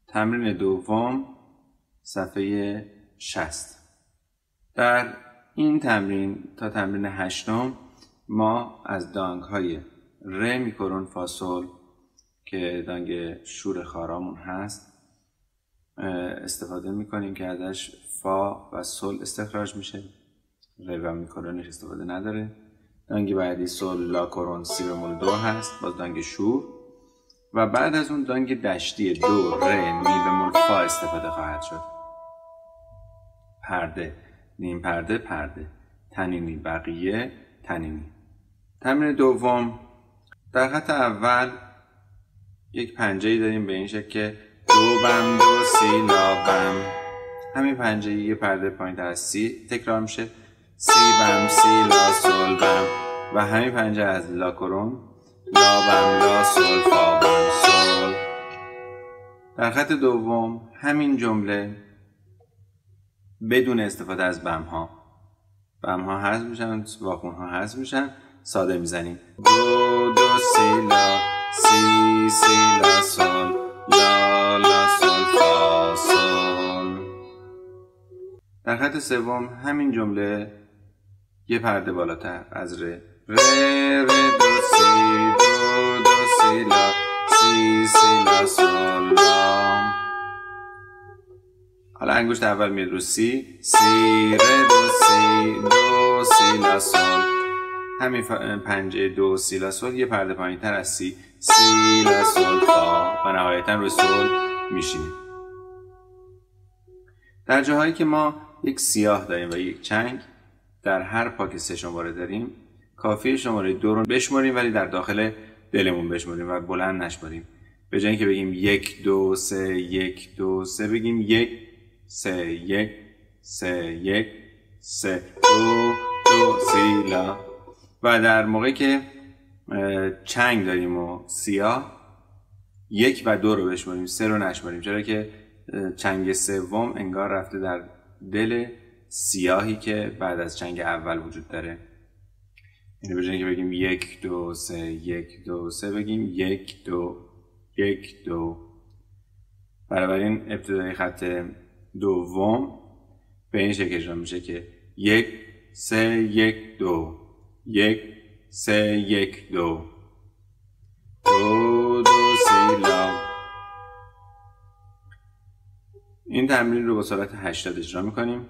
تمرین دوم صفحه 60. در این تمرین تا تمرین 8 ما از دانگ های ر میکرون فا سل که دانگ شور خارامون هست استفاده میکنیم که ازش فا و سل استخراج میشه. ر و میکرونش استفاده نداره. دانگ بعدی سل لا کرون سی بمول دو هست، باز دانگ شور، و بعد از اون دانگ دشتی دو ر می بمول فا استفاده خواهد شد. پرده، نیم پرده، پرده، تنینی، بقیه، تنینی. تمرین دوم، در خط اول یک پنجه‌ای داریم به این شکل که دو بم دو سی لا بم. همین پنجه یه پرده پایین‌تر از سی تکرار میشه، سی بم سی لا سل بم، و همین پنجه از لا کرون لا بم لا سل فا بم سل. در خط دوم همین جمله بدون استفاده از بم ها حذف میشن، واخون ها حذف میشن، ساده میزنیم دو دو سی لا سی سی لا سل لا لا سل فا سل. در خط سوم همین جمله یه پرده بالاتر از ر ر دو سی دو دو سی لا سی سی لا سل لا. حالا انگشت اول میاد رو سی سی ر دو سی دو سی لا سل. همین پنجه دو سی لا سل یه پرده پایین تر از سی سی لا سل فا، و نهایتا روی سل میشینیم. در جاهایی که ما یک سیاه داریم و یک چنگ، در هر پا که 3 شماره داریم کافیه شماره 2 رو بشماریم، ولی در داخل دلمون بشماریم و بلند نشماریم. به جای اینکه بگیم 1 2 3 1 2 3 بگیم 1 3 1 3 1 3 2 2 سی لا. و در موقعی که چنگ داریم و سیاه 1 و 2 رو بشماریم، 3 رو نشماریم، چرا که چنگ سوم انگار رفته در دل سیاهی که بعد از چنگ اول وجود داره. یعنی به جای اینکه بگیم 1 2 3 1 2 3 بگیم 1 2 1 2. بنابراین ابتدای خط دوم به این شکل اجرا میشه که 1 3 1 2 1 3 1 2 2 2 سی لا. این تمرین رو با سرعت 80 اجرا میکنیم.